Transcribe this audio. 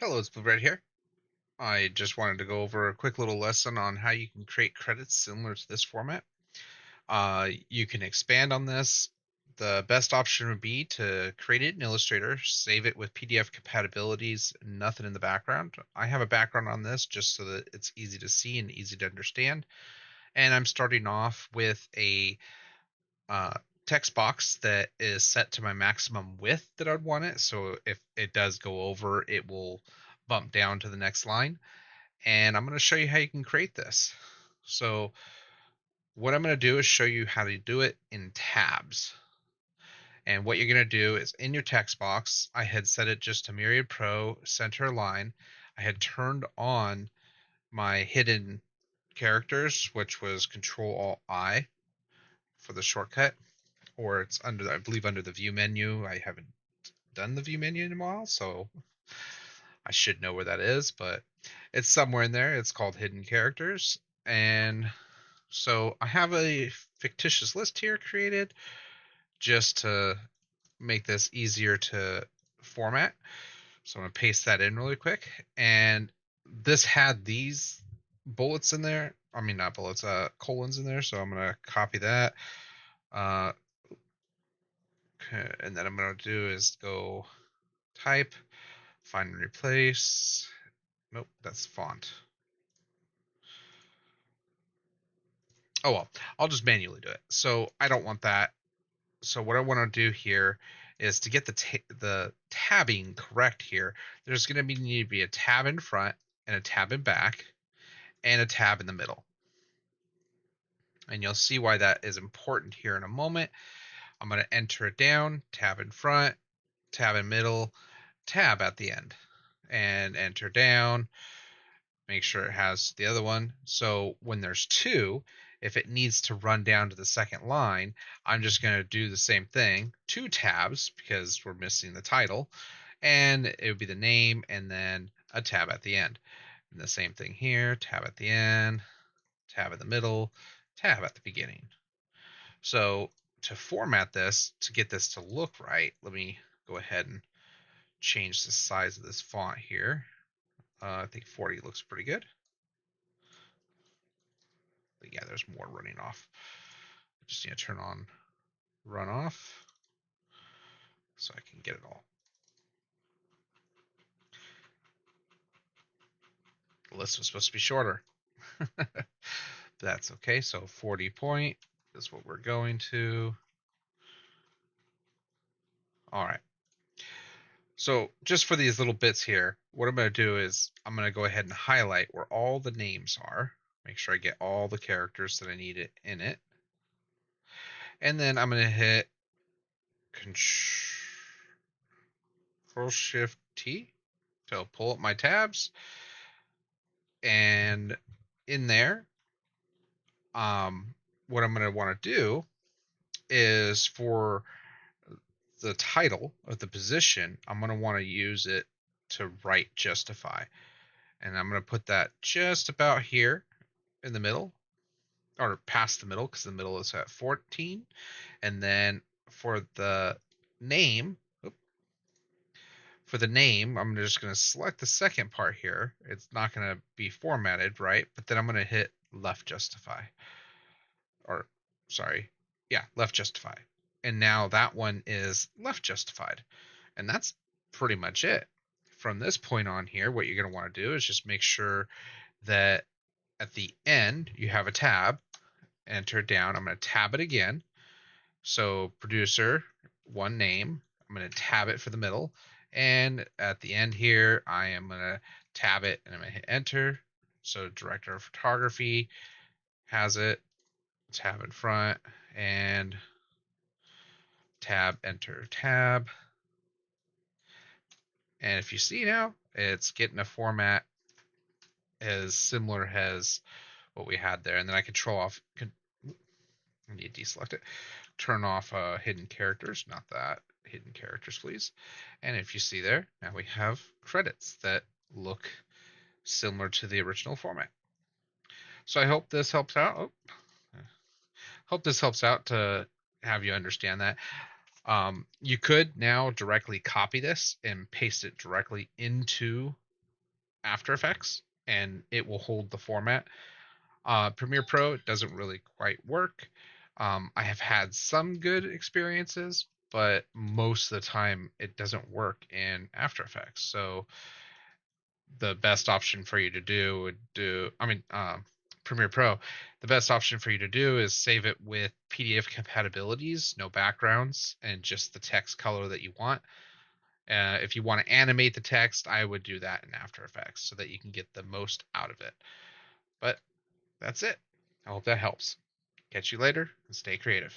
Hello, it's Bluebrad here. I just wanted to go over a quick little lesson on how you can create credits similar to this format. You can expand on this. The best option would be to create it in Illustrator, save it with PDF compatibilities, nothing in the background. I have a background on this just so that it's easy to see and easy to understand. And I'm starting off with a uh, text box that is set to my maximum width that I'd want it. So if it does go over, it will bump down to the next line. And I'm going to show you how you can create this. So what I'm going to do is show you how to do it in tabs. And what you're going to do is in your text box, I had set it just to Myriad Pro center line. I had turned on my hidden characters, which was Control Alt I for the shortcut, or it's under, I believe, under the view menu. I haven't done the view menu in a while, so I should know where that is, but it's somewhere in there. It's called hidden characters. And so I have a fictitious list here created just to make this easier to format. So I'm going to paste that in really quick. And this had these bullets in there. I mean, not bullets, colons in there. So I'm going to copy that. Uh, okay, and then I'm going to do is go type, find and replace. Nope, that's font. Oh well, I'll just manually do it. So I don't want that. So what I want to do here is to get the tabbing correct here. There's going to need to be a tab in front and a tab in back and a tab in the middle. And you'll see why that is important here in a moment. I'm going to enter it down, tab in front, tab in middle, tab at the end, and enter down. Make sure it has the other one. So when there's two, if it needs to run down to the second line, I'm just going to do the same thing, two tabs because we're missing the title, and it would be the name and then a tab at the end. And the same thing here, tab at the end, tab in the middle, tab at the beginning. So to format this, to get this to look right, let me go ahead and change the size of this font here. I think 40 looks pretty good. But yeah, there's more running off. I just need to turn on run off so I can get it all. The list was supposed to be shorter. That's okay. So 40 point is what we're going to. All right. So just for these little bits here, what I'm going to do is I'm going to go ahead and highlight where all the names are. Make sure I get all the characters that I need it in it. And then I'm going to hit Control Shift T to pull up my tabs. And in there, what I'm going to want to do is for the title of the position, I'm going to want to use it to write justify. And I'm going to put that just about here in the middle, or past the middle, because the middle is at 14. And then for the name, I'm just going to select the second part here. It's not going to be formatted, right? But then I'm going to hit left justify. Or, sorry, yeah, left justify. And now that one is left justified. And that's pretty much it. From this point on here, what you're going to want to do is just make sure that at the end you have a tab, enter it down. I'm going to tab it again. So producer, one name. I'm going to tab it for the middle. And at the end here, I am going to tab it and I'm going to hit enter. So director of photography has it, tab in front, and tab, enter, tab. And if you see now, it's getting a format as similar as what we had there. And then I control off, I need to deselect it, turn off hidden characters, not that, hidden characters, please. And if you see there, now we have credits that look similar to the original format. So I hope this helps out. Hope this helps out to have you understand that. You could now directly copy this and paste it directly into After Effects, and it will hold the format. Premiere Pro doesn't really quite work. I have had some good experiences, but most of the time it doesn't work in After Effects. So the best option for you to do would do, Premiere Pro, the best option for you to do is save it with PDF compatibilities, no backgrounds, and just the text color that you want. If you want to animate the text, I would do that in After Effects so that you can get the most out of it. But that's it. I hope that helps. Catch you later and stay creative.